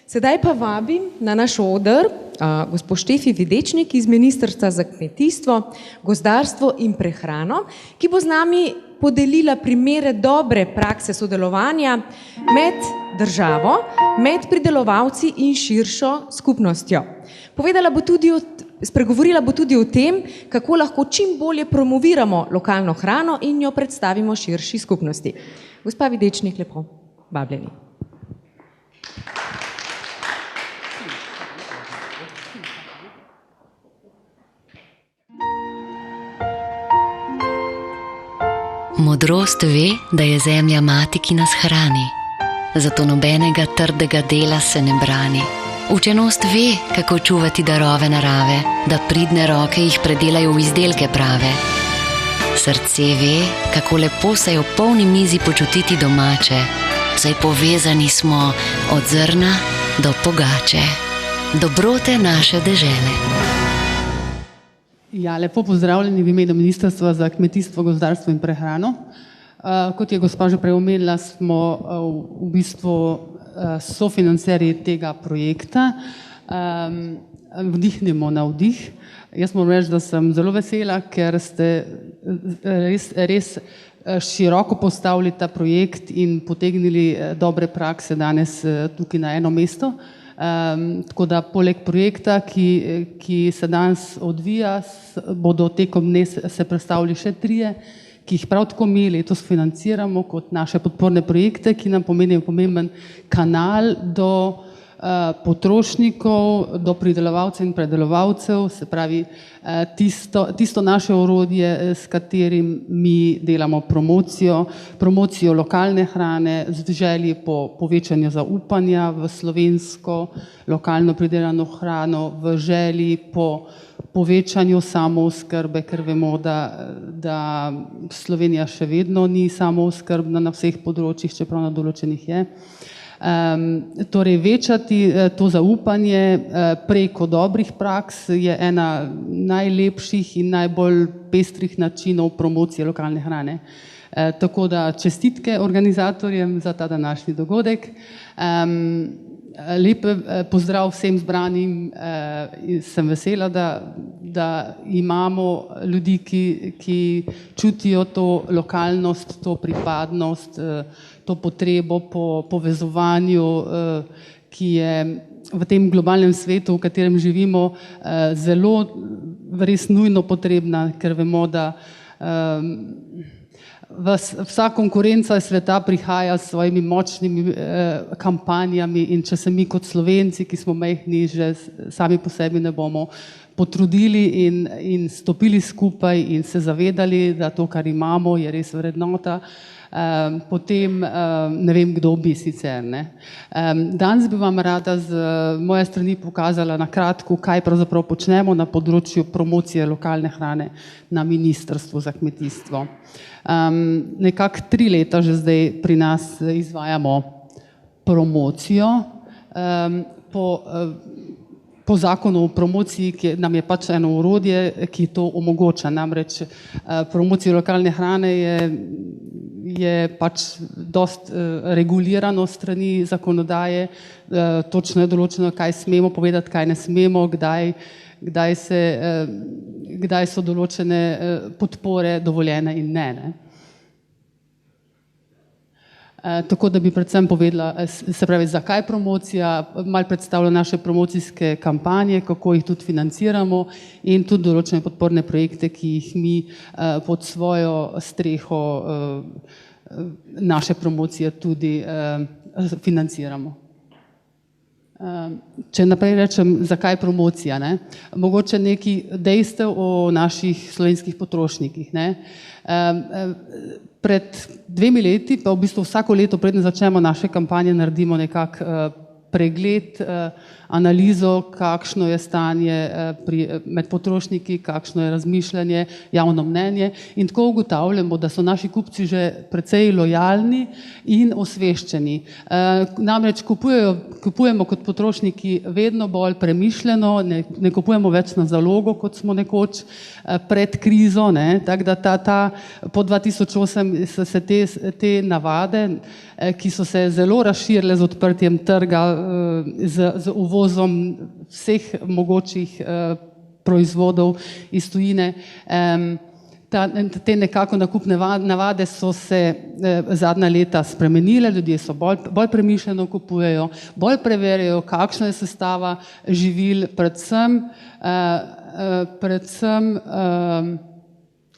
Sedaj pa vabim na naš oder gospod Štefi Videčnik iz Ministrstva za kmetijstvo, gozdarstvo in prehrano, ki bo z nami podelila primere dobre prakse sodelovanja med državo, med pridelovalci in širšo skupnostjo. Spregovorila bo tudi o tem, kako lahko čim bolje promoviramo lokalno hrano in jo predstavimo širši skupnosti. Gospa Videčnik, lepo vabljeni. Modrost ve, da je zemlja mati, ki nas hrani. Zato nobenega trdega dela se ne brani. Učenost ve, kako čuvati darove narave, da pridne roke jih predelajo v izdelke prave. Srce ve, kako lepo se je v polni mizi počutiti domače, saj povezani smo od zrna do pogače. Dobrote naše dežele. Ja, lepo pozdravljeni v imenu Ministrstva za kmetijstvo, gozdarstvo in prehrano. Kot je gospa že prej omenila, smo v bistvu sofinancerji tega projekta. Vdihnemo na vdih. Jaz moram reči, da sem zelo vesela, ker ste res široko postavili ta projekt in potegnili dobre prakse danes tukaj na eno mesto. Tako da poleg projekta, ki se danes odvija, bodo tekom dne se predstavili še 3, ki jih prav tako mi letos financiramo kot naše podporne projekte, ki nam pomenijo pomemben kanal do potrošnikov, do pridelovalcev in predelovalcev, se pravi tisto naše orodje, s katerim mi delamo promocijo lokalne hrane z želji po povečanju zaupanja v slovensko lokalno pridelano hrano, v želji po povečanju samooskrbe, ker vemo, da Slovenija še vedno ni samooskrbna na vseh področjih, čeprav na določenih je. Torej, večati to zaupanje preko dobrih praks je ena najlepših in najbolj pestrih načinov promocije lokalne hrane. Tako da čestitke organizatorjem za ta današnji dogodek. Lep pozdrav vsem zbranim. Sem vesela, da imamo ljudi, ki čutijo to lokalnost, to pripadnost, to potrebo po povezovanju, ki je v tem globalnem svetu, v katerem živimo, zelo res nujno potrebna, ker vemo, da vsa konkurenca sveta prihaja s svojimi močnimi kampanjami in če se mi kot Slovenci, ki smo majhni, že sami po sebi ne bomo potrudili in stopili skupaj in se zavedali, da to, kar imamo, je res vrednota, potem ne vem, kdo bi sicer. Danes bi vam rada z moje strani pokazala na kratko, kaj pravzaprav počnemo na področju promocije lokalne hrane na Ministrstvu za kmetijstvo. Nekako 3 leta že zdaj pri nas izvajamo promocijo po zakonu o promociji, ki nam je pač eno orodje, ki to omogoča. Namreč promocijo lokalne hrane je pač dost regulirano strani zakonodaje, točno je določeno, kaj smemo povedati, kaj ne smemo, kdaj so določene podpore dovoljene in ne. Tako da bi predvsem povedala, se pravi, zakaj promocija, malo predstavlja naše promocijske kampanje, kako jih tudi financiramo in tudi določene podporne projekte, ki jih mi pod svojo streho naše promocije tudi financiramo. Če naprej rečem, zakaj promocija, mogoče nekaj dejstev o naših slovenskih potrošnikih. Pred 2 leti, pa v bistvu vsako leto, preden začnemo naše kampanje, naredimo nekak pregled, analizo, kakšno je stanje med potrošniki, kakšno je razmišljanje, javno mnenje in tako ugotavljamo, da so naši kupci že precej lojalni in osveščeni. Namreč kupujemo kot potrošniki vedno bolj premišljeno, ne kupujemo več na zalogo, kot smo nekoč pred krizo, tako da po 2008 so se te navade, ki so se zelo razširile z odprtjem trga z uvozom vseh mogočih proizvodov iz tujine. Te nekako nakupne navade so se zadnja leta spremenile, ljudje so bolj premišljeno kupujejo, bolj preverjajo, kakšna je sestava živil, predvsem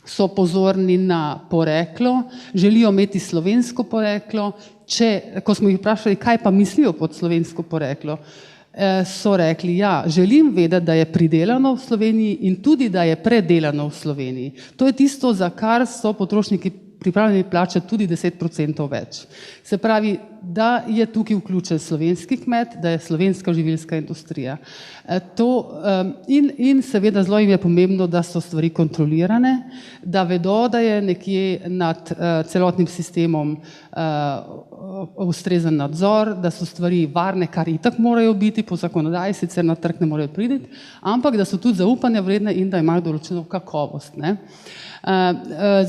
so pozorni na poreklo, želijo imeti slovensko poreklo. Ko smo jih vprašali, kaj pa mislijo pod slovensko poreklo, so rekli, ja, želim vedeti, da je pridelano v Sloveniji in tudi, da je predelano v Sloveniji. To je tisto, za kar so potrošniki pripravljeni plačati tudi 10% več. Se pravi, da je tukaj vključen slovenski kmet, da je slovenska živilska industrija. In seveda zelo jim je pomembno, da so stvari kontrolirane, da vedo, da je nekje nad celotnim sistemom ustrezen nadzor, da so stvari varne, kar itak morajo biti po zakonodaji, sicer na trg ne morejo priti, ampak da so tudi zaupanja vredne in da imajo določeno kakovost.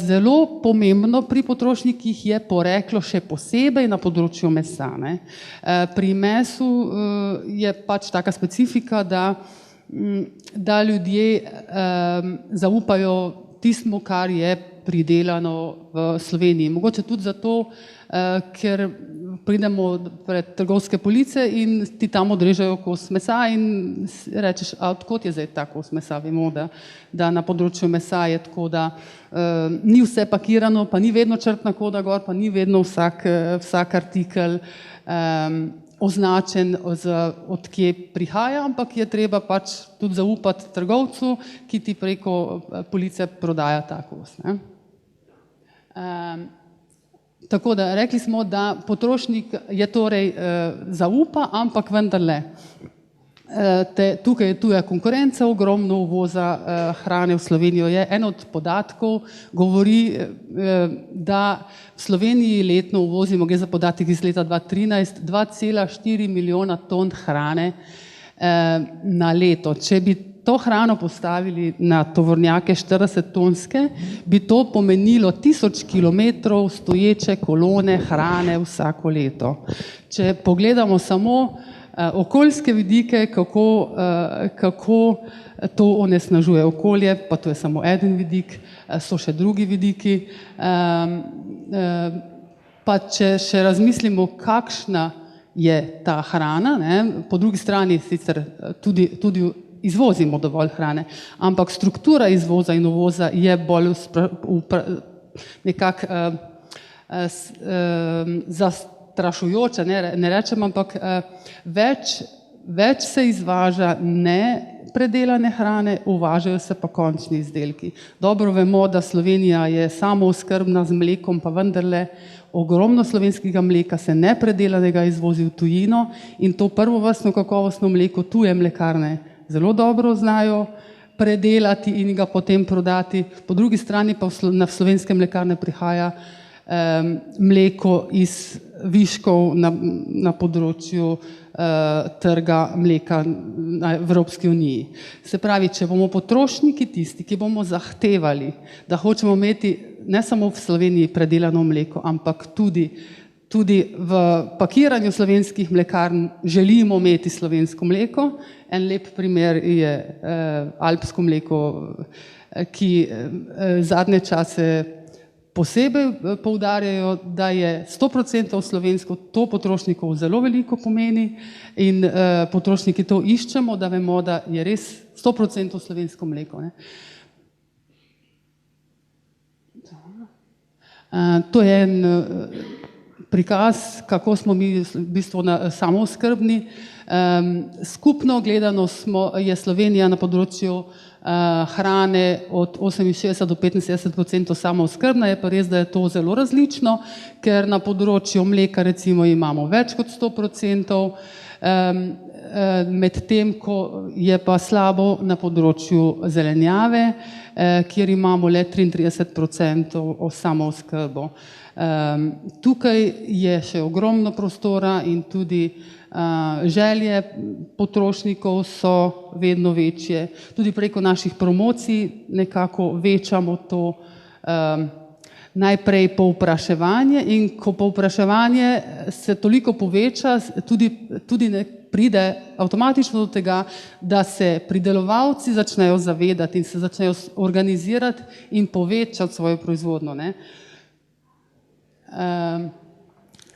Zelo pomembno pri potrošnikih je poreklo še posebej na področju mesa. Pri mesu je pač taka specifika, da ljudje zaupajo tistemu, kar je pridelano v Sloveniji. Mogoče tudi zato, ker pridemo pred trgovske police in ti tam odrežejo kos mesa in rečeš, a odkot je zdaj ta kos mesa? Vemo, da na področju mesa je tako, da ni vse pakirano, pa ni vedno črtna koda gor, pa ni vedno vsak artikel označen, od kje prihaja, ampak je treba pač tudi zaupati trgovcu, ki ti preko police prodaja ta kos. Tako da rekli smo, da potrošnik je torej zaupa, ampak vendarle tukaj je tuja konkurenca, ogromno uvoza hrane v Slovenijo je. En od podatkov govori, da v Sloveniji letno uvozimo, gre za podatek iz leta 2013, 2,4 milijona ton hrane na leto. Če bi to hrano postavili na tovornjake 40-tonske, bi to pomenilo 1000 kilometrov stoječe kolone hrane vsako leto. Če pogledamo samo okoljske vidike, kako to onesnažuje okolje, pa to je samo eden vidik, so še drugi vidiki. Pa če še razmislimo, kakšna je ta hrana, po drugi strani sicer tudi izvozimo dovolj hrane, ampak struktura izvoza in uvoza je bolj nekako zastrašujoča, ne rečem, ampak več se izvaža nepredelane hrane, uvažajo se pa končni izdelki. Dobro vemo, da Slovenija je samooskrbna z mlekom, pa vendarle ogromno slovenskega mleka se nepredelanega izvozi v tujino in to prvovrstno kakovostno mleko tuje mlekarne zelo dobro znajo predelati in ga potem prodati. Po drugi strani pa na slovenske mlekarne prihaja mleko iz viškov na področju trga mleka v Evropski uniji. Se pravi, če bomo potrošniki tisti, ki bomo zahtevali, da hočemo imeti ne samo v Sloveniji predelano mleko, ampak tudi v pakiranju slovenskih mlekarn želimo imeti slovensko mleko. En lep primer je alpsko mleko, ki zadnje čase posebej poudarjajo, da je 100% slovensko, to potrošnikov zelo veliko pomeni in potrošniki to iščemo, da vemo, da je res 100% slovensko mleko. To je en prikaz, kako smo mi v bistvu samooskrbni. Skupno gledano je Slovenija na področju hrane od 68 do 75% samooskrbna, je pa res, da je to zelo različno, ker na področju mleka recimo imamo več kot 100%, medtem ko je pa slabo na področju zelenjave, kjer imamo le 33% samooskrbo. Tukaj je še ogromno prostora in tudi želje potrošnikov so vedno večje. Tudi preko naših promocij nekako večamo to najprej povpraševanje in ko povpraševanje se toliko poveča, tudi ne pride avtomatično do tega, da se pridelovalci začnejo zavedati in se začnejo organizirati in povečati svojo proizvodnjo, ne.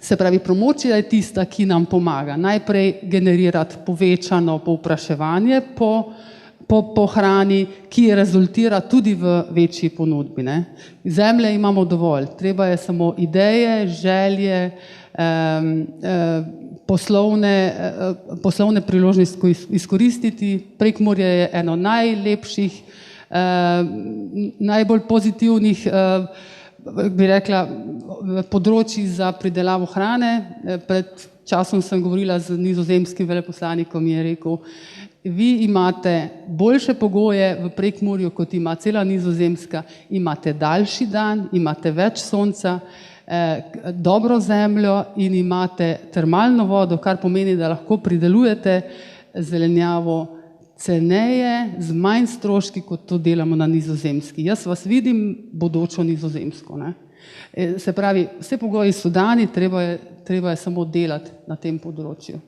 Se pravi, promocija je tista, ki nam pomaga najprej generirati povečano povpraševanje po hrani, ki rezultira tudi v večji ponudbi, ne. Zemlje imamo dovolj, treba je samo ideje, želje, poslovne priložnosti izkoristiti. Prekmurje je eno najlepših, najbolj pozitivnih, bi rekla, področji za pridelavo hrane. Pred časom sem govorila z nizozemskim veleposlanikom in je rekel, vi imate boljše pogoje v Prekmurju, kot ima cela Nizozemska, imate daljši dan, imate več sonca, dobro zemljo in imate termalno vodo, kar pomeni, da lahko pridelujete zelenjavo ceneje, z manj stroški, kot to delamo na Nizozemski. Jaz vas vidim bodočo Nizozemsko, ne. Se pravi, vse pogoji so dani, treba je samo delati na tem področju.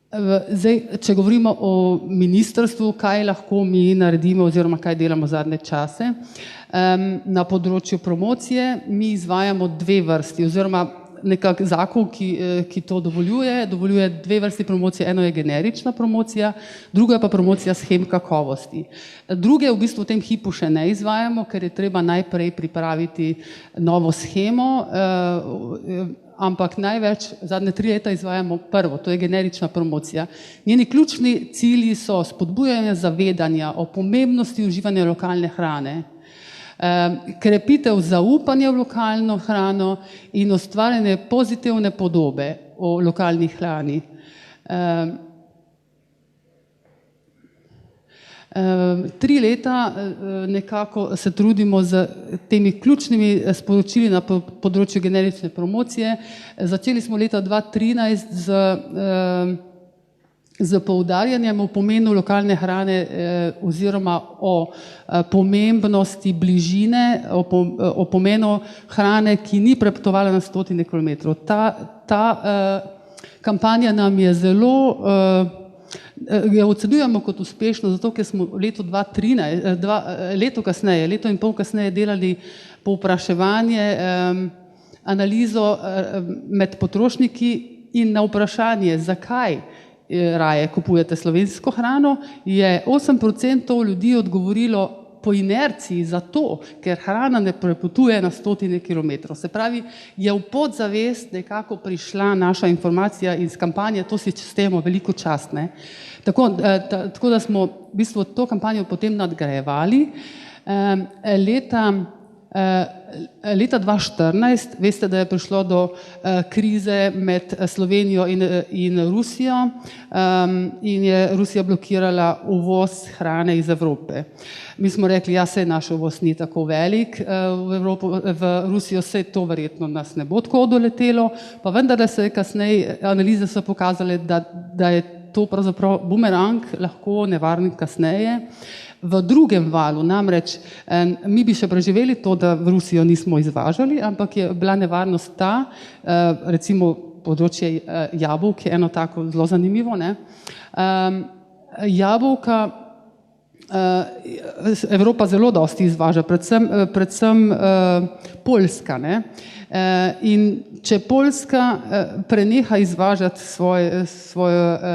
Zdaj, če govorimo o ministrstvu, kaj lahko mi naredimo oziroma kaj delamo zadnje čase, na področju promocije mi izvajamo dve vrsti oziroma nekak zakon, ki to dovoljuje dve vrsti promocije. Eno je generična promocija, druga je pa promocija shem kakovosti. Druge v bistvu v tem hipu še ne izvajamo, ker je treba najprej pripraviti novo shemo, ampak največ zadnje 3 leta izvajamo prvo, to je generična promocija. Njeni ključni cilji so spodbujanje zavedanja o pomembnosti uživanja lokalne hrane, krepitev zaupanja v lokalno hrano in ustvarjanje pozitivne podobe o lokalni hrani. 3 leta nekako se trudimo z temi ključnimi sporočili na področju generične promocije. Začeli smo leta 2013 z poudarjanjem o pomenu lokalne hrane oziroma o pomembnosti bližine, o pomenu hrane, ki ni prepotovala na stotine kilometrov. Ta kampanja nam je zelo, jo ocenjujemo kot uspešno, zato ker smo leto 2013, leto in pol kasneje delali povpraševanje, analizo med potrošniki in na vprašanje, zakaj raje kupujete slovensko hrano, je 8% ljudi odgovorilo po inerciji zato, ker hrana ne prepotuje na stotine kilometrov. Se pravi, je v podzavest nekako prišla naša informacija iz kampanje, to si čestitamo veliko čast, ne. Tako da smo v bistvu to kampanjo potem nadgrajevali. Leta 2014, veste, da je prišlo do krize med Slovenijo in Rusijo in je Rusija blokirala uvoz hrane iz Evrope. Mi smo rekli, ja, saj naš uvoz ni tako velik v Rusijo, saj to verjetno nas ne bo tako doletelo, pa vendar se je kasneje analize so pokazale, da je to pravzaprav bumerang, lahko nevaren kasneje. V drugem valu, namreč mi bi še preživeli to, da v Rusijo nismo izvažali, ampak je bila nevarnost ta, recimo področje jabolk je eno tako zelo zanimivo, ne. Jabolka Evropa zelo dosti izvaža, predvsem Poljska, ne. In če Poljska preneha izvažati svoje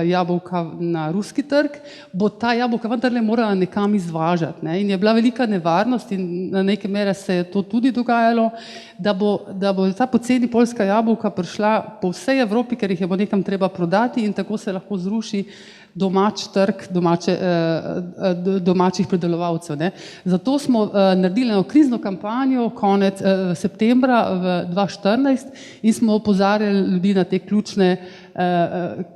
jabolka na ruski trg, bo ta jabolka vendarle morala nekam izvažati, ne. In je bila velika nevarnost in na neke mere se je to tudi dogajalo, da bo ta poceni poljska jabolka prišla po vsej Evropi, ker jih je bo nekam treba prodati in tako se lahko zruši domač trg, domačih pridelovalcev, ne. Zato smo naredili eno krizno kampanjo konec septembra v 2014 in smo opozarjali ljudi na te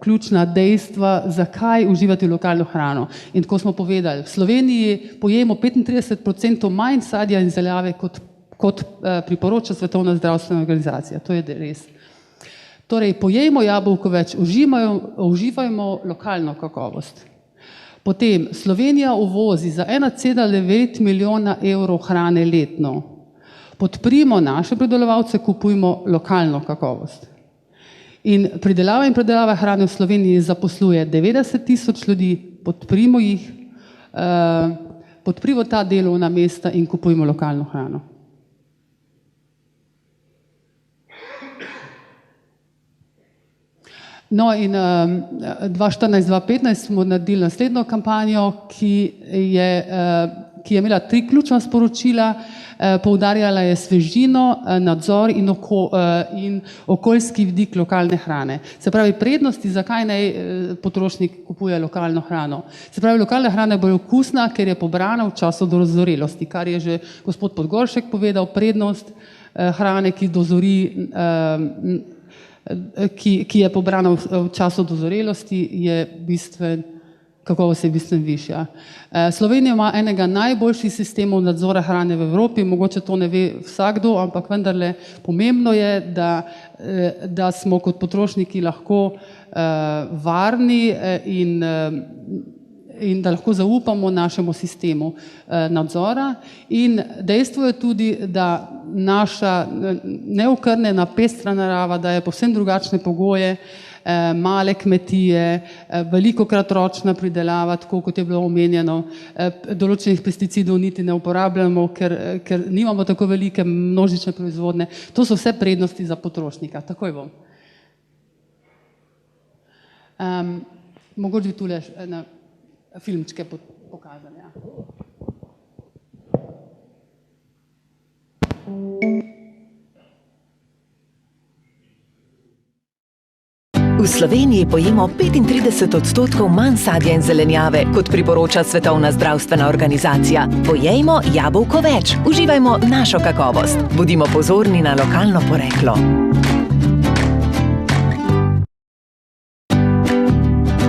ključna dejstva, zakaj uživati lokalno hrano. In tako smo povedali, v Sloveniji pojemo 35% manj sadja in zelenjave, kot priporoča Svetovna zdravstvena organizacija. To je res. Torej, pojejmo jabolko več, uživajmo lokalno kakovost. Potem Slovenija uvozi za 1,9 milijona evrov hrane letno. Podprimo naše pridelovalce, kupujmo lokalno kakovost. In predelava hrane v Sloveniji zaposluje 90 000 ljudi, podprimo jih, podprimo ta delovna mesta in kupujmo lokalno hrano. No in 2014-2015 smo naredili naslednjo kampanjo, ki je imela 3 ključna sporočila. Poudarjala je svežino, nadzor in okoljski vidik lokalne hrane. Se pravi, prednosti, zakaj naj potrošnik kupuje lokalno hrano. Se pravi, lokalna hrana je bolj okusna, ker je pobrana v času dozorelosti, kar je že gospod Podgoršek povedal, prednost hrane, ki dozori, ki je pobrana v času dozorelosti, je kakovost je bistveno višja. Slovenija ima enega najboljših sistemov nadzora hrane v Evropi, mogoče to ne ve vsakdo, ampak vendarle pomembno je, da smo kot potrošniki lahko varni in da lahko zaupamo našemu sistemu nadzora. In dejstvo je tudi, da naša neokrnjena pestra narava daje povsem drugačne pogoje, male kmetije, velikokrat ročna pridelava, tako kot je bilo omenjeno, določenih pesticidov niti ne uporabljamo, ker nimamo tako velike množične proizvodne. To so vse prednosti za potrošnika. Takoj bom. Mogoče bi tule na filmčke pokazali. Ja. V Sloveniji pojemo 35% manj sadja in zelenjave, kot priporoča Svetovna zdravstvena organizacija. Pojejmo jabolko več, uživajmo našo kakovost. Bodimo pozorni na lokalno poreklo.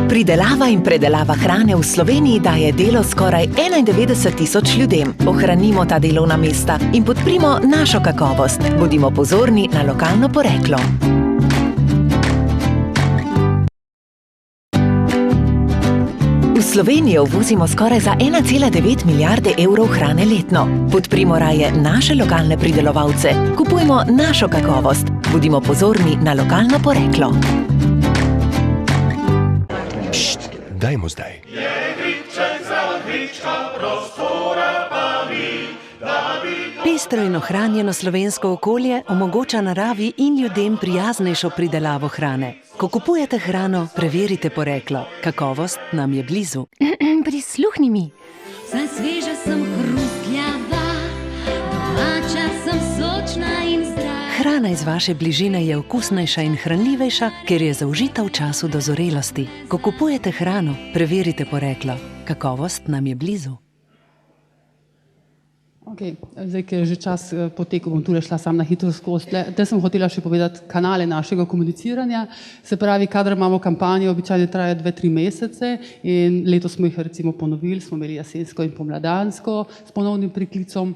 Pridelava in predelava hrane v Sloveniji daje delo skoraj 91 000 ljudem. Ohranimo ta delovna mesta in podprimo našo kakovost. Bodimo pozorni na lokalno poreklo. V Slovenijo uvozimo skoraj za 1,9 milijarde evrov hrane letno. Podprimo raje naše lokalne pridelovalce, kupujmo našo kakovost, bodimo pozorni na lokalno poreklo. Št, dajmo zdaj. Pestro in ohranjeno slovensko okolje omogoča naravi in ljudem prijaznejšo pridelavo hrane. Ko kupujete hrano, preverite poreklo. Kakovost nam je blizu. Prisluhni mi. Saj sveža sem hrustljava, domača sem sočna in zdrava. Hrana iz vaše bližine je okusnejša in hranljivejša, ker je zaužita v času dozorelosti. Ko kupujete hrano, preverite poreklo. Kakovost nam je blizu. Zdaj, ker je že čas potekel, bom tule šla sam na hitro skozi. Te sem hotela še povedati kanale našega komuniciranja. Se pravi, kadar imamo kampanjo, običajno traja 2-3 mesece in letos smo jih recimo ponovili, smo imeli jesensko in pomladansko s ponovnim priklicom.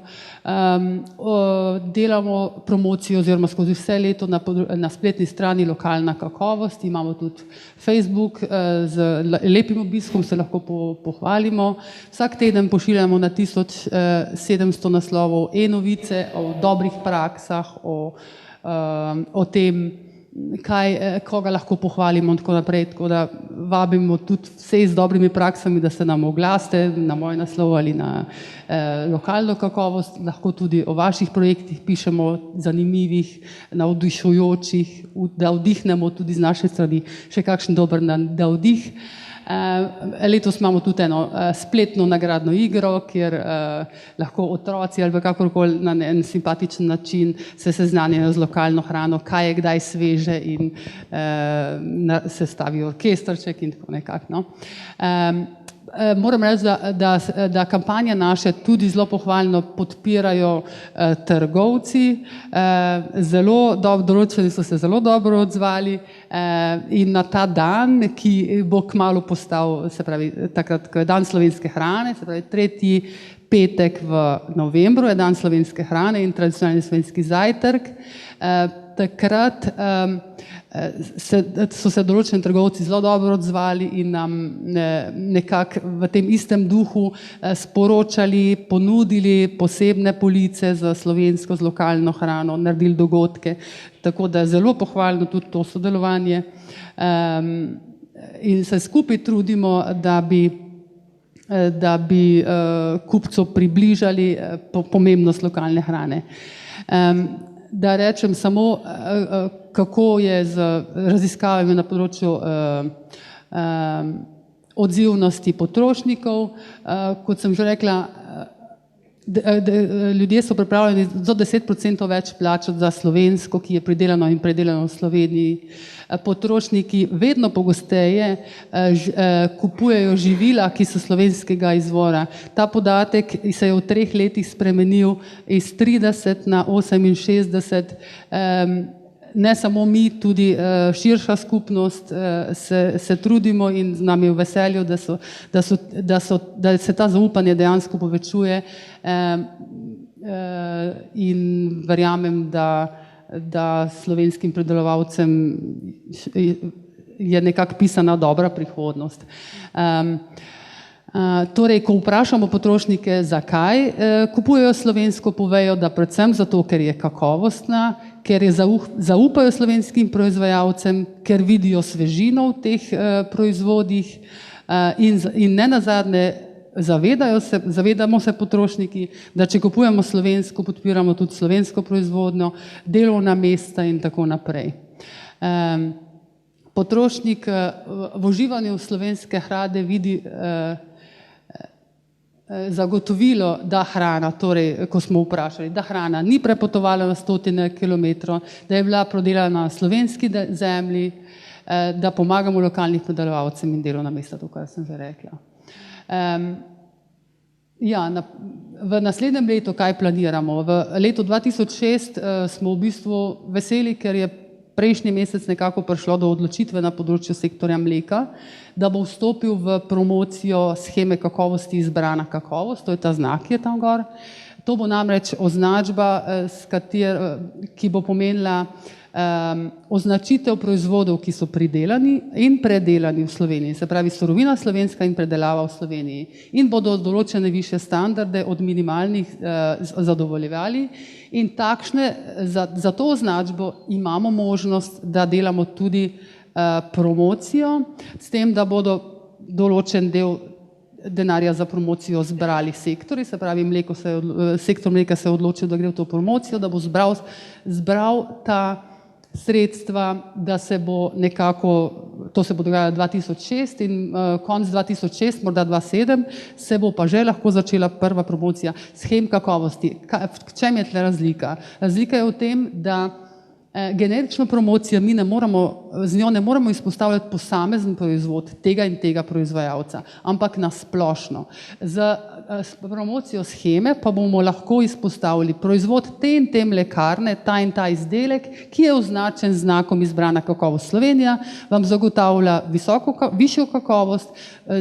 Delamo promocijo oziroma skozi vse leto na spletni strani Lokalna kakovost. Imamo tudi Facebook z lepim obiskom, se lahko pohvalimo. Vsak teden pošiljamo na 1700 naslovov, e-novice o dobrih praksah, o tem, koga lahko pohvalimo in tako naprej. Tako da vabimo tudi vse z dobrimi praksami, da se nam oglasite na moj naslov ali na lokalno kakovost. Lahko tudi o vaših projektih pišemo, zanimivih, navdihujočih, da vdihnemo tudi z naše strani še kakšen dober navdih. Letos imamo tudi eno spletno nagradno igro, kjer lahko otroci ali kakorkoli na en simpatičen način se seznanjajo z lokalno hrano, kaj je kdaj sveže in se stavi orkestrček in tako nekako. Moram reči, da kampanja naše tudi zelo pohvalno podpirajo trgovci, določeni so se zelo dobro odzvali in na ta dan, ki bo kmalu postal, se pravi, takrat, ko je dan slovenske hrane, se pravi 3. petek v novembru je dan slovenske hrane in tradicionalni slovenski zajtrk. Takrat so se določeni trgovci zelo dobro odzvali in nam nekako v tem istem duhu sporočali, ponudili posebne police za slovensko, z lokalno hrano, naredili dogodke. Tako da zelo pohvalno tudi to sodelovanje. In se skupaj trudimo, da bi kupcu približali pomembnost lokalne hrane. Da rečem samo, kako je z raziskavami na področju odzivnosti potrošnikov. Kot sem že rekla, ljudje so pripravljeni do 10% več plačati za slovensko, ki je pridelano in predelano v Sloveniji. Potrošniki vedno pogosteje kupujejo živila, ki so slovenskega izvora. Ta podatek se je v 3 letih spremenil iz 30 na 68. Ne samo mi, tudi širša skupnost se trudimo in z nami v veselju, da se ta zaupanje dejansko povečuje in verjamem, da slovenskim predelovalcem je nekako pisana dobra prihodnost. Torej, ko vprašamo potrošnike, zakaj kupujejo slovensko, povejo, da predvsem zato, ker je kakovostna, ker zaupajo slovenskim proizvajalcem, ker vidijo svežino v teh proizvodih in nenazadnje zavedamo se potrošniki, da če kupujemo slovensko, podpiramo tudi slovensko proizvodnjo, delovna mesta in tako naprej. Potrošnik v uživanju slovenske hrane vidi zagotovilo, da hrana, torej, ko smo vprašali, da hrana ni prepotovala na 100 kilometrov, da je bila prodelana na slovenski zemlji, da pomagamo lokalnim predelovalcem in delovna mesta, to, kar sem že rekla. V naslednjem letu kaj planiramo? V letu 2006 smo v bistvu veseli, ker je prejšnji mesec nekako prišlo do odločitve na področju sektorja mleka, da bo vstopil v promocijo sheme kakovosti Izbrana kakovost, to je ta znak, ki je tam gor. To bo namreč označba, ki bo pomenila označitev proizvodov, ki so pridelani in predelani v Sloveniji, se pravi surovina slovenska in predelava v Sloveniji, in bodo določene višje standarde od minimalnih zadovoljevali. In za to označbo imamo možnost, da delamo tudi promocijo, s tem, da bodo določen del denarja za promocijo zbrali sektorji, se pravi sektor mleka se je odločil, da gre v to promocijo, da bo zbral ta sredstva, da se bo nekako, to se bo dogajalo 2006 in konec 2006, morda 2007, se bo pa že lahko začela prva promocija shem kakovosti. V čem je tle razlika? Razlika je v tem, da generično promocijo z njo ne moramo izpostavljati posamezen proizvod tega in tega proizvajalca, ampak na splošno. Z promocijo sheme pa bomo lahko izpostavili proizvod te in te mlekarne, ta in ta izdelek, ki je označen z znakom Izbrana kakovost Slovenija, vam zagotavlja višjo kakovost,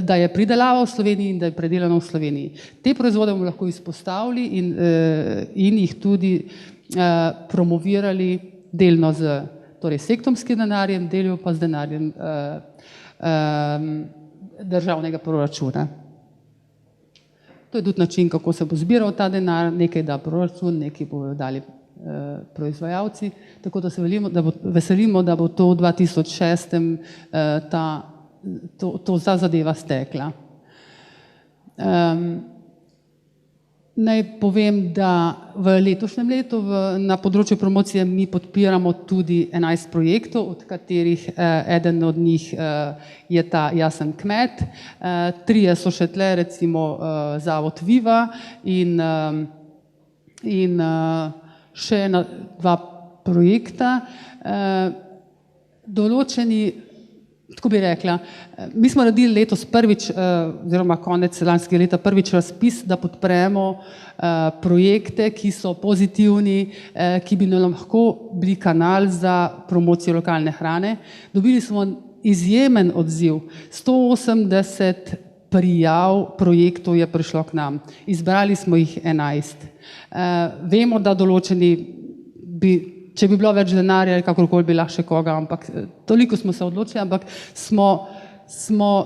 da je pridelava v Sloveniji in da je predelana v Sloveniji. Te proizvode bomo lahko izpostavili in jih tudi promovirali delno z sektorskim denarjem, delno pa z denarjem državnega proračuna. To je tudi način, kako se bo zbiral ta denar, nekaj da proračun, nekaj bodo dali proizvajalci, tako da se veselimo, da bo to v 2006 ta zadeva stekla. Naj povem, da v letošnjem letu na področju promocije mi podpiramo tudi 11 projektov, od katerih eden od njih je ta Jaz sem kmet, 3 so še tle, recimo Zavod Viva in še 2 projekta. Določeni, tako bi rekla, mi smo naredili letos prvič, oziroma konec lanskega leta prvič razpis, da podpremo projekte, ki so pozitivni, ki bi nam lahko bili kanal za promocijo lokalne hrane. Dobili smo izjemen odziv, 180 prijav projektov je prišlo k nam. Izbrali smo jih 11. Vemo, da določeni če bi bilo več denarja, kakorkoli bi lahko še koga, ampak toliko smo se odločili, ampak smo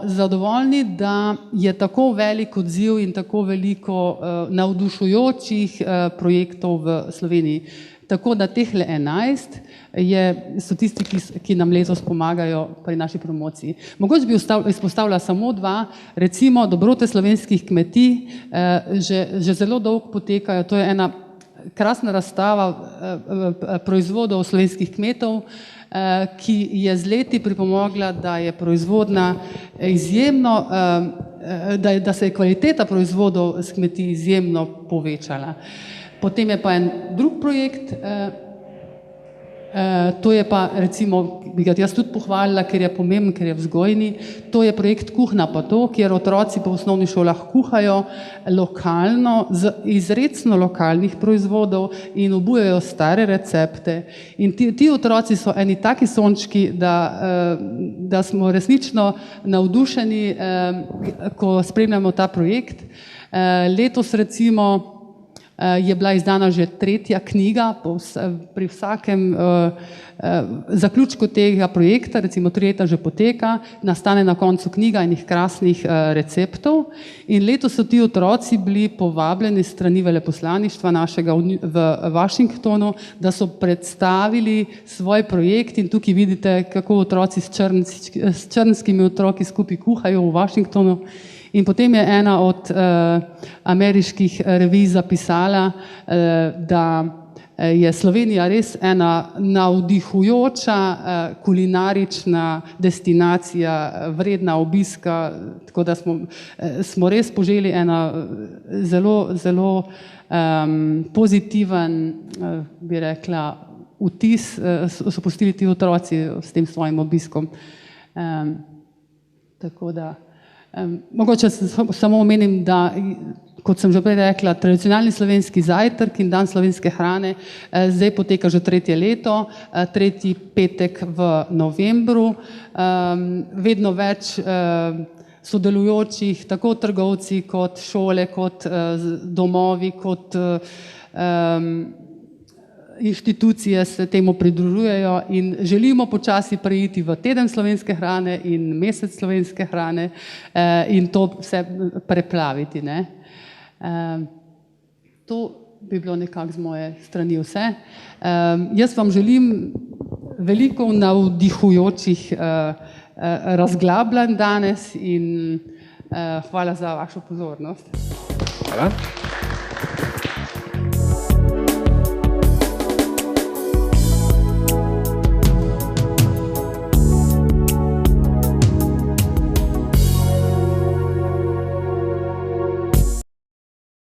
zadovoljni, da je tako velik odziv in tako veliko navdušujočih projektov v Sloveniji. Tako da teh 11 so tisti, ki nam letos pomagajo pri naši promociji. Mogoče bi izpostavila samo 2, recimo Dobrote slovenskih kmetij, že zelo dolgo potekajo, to je ena krasna razstava proizvodov slovenskih kmetov, ki je z leti pripomogla, da je proizvodna izjemno, da se je kvaliteta proizvodov s kmetij izjemno povečala. Potem je pa en drug projekt, to je pa recimo, bi ga jaz tudi pohvalila, ker je pomemben, ker je vzgojni, to je projekt Kuhna pa to, kjer otroci po osnovnih šolah kuhajo lokalno, z izrecno lokalnih proizvodov in obujajo stare recepte. In ti otroci so eni taki sončki, da smo resnično navdušeni, ko spremljamo ta projekt. Letos recimo je bila izdana že 3. knjiga, pri vsakem zaključku tega projekta, recimo 3 leta že poteka, nastane na koncu knjiga enih krasnih receptov in letos so ti otroci bili povabljeni strani veleposlaništva našega v Washingtonu, da so predstavili svoj projekt in tukaj vidite, kako otroci s črnskimi otroki skupaj kuhajo v Washingtonu. In potem je ena od ameriških revij zapisala, da je Slovenija res ena navdihujoča kulinarična destinacija, vredna obiska, tako da smo res poželi ena zelo pozitiven, bi rekla, vtis, so pustili ti otroci s tem svojim obiskom. Tako da mogoče samo omenim, da, kot sem že prej rekla, tradicionalni slovenski zajtrk in dan slovenske hrane zdaj poteka že 3. leto, 3. petek v novembru. Vedno več sodelujočih, tako trgovci kot šole, kot domovi, kot inštitucije se temu pridružujejo in želimo počasi preiti v teden slovenske hrane in mesec slovenske hrane in to vse preplaviti. To bi bilo nekako z moje strani vse. Jaz vam želim veliko navdihujočih razglabljanj danes in hvala za vašo pozornost. Hvala.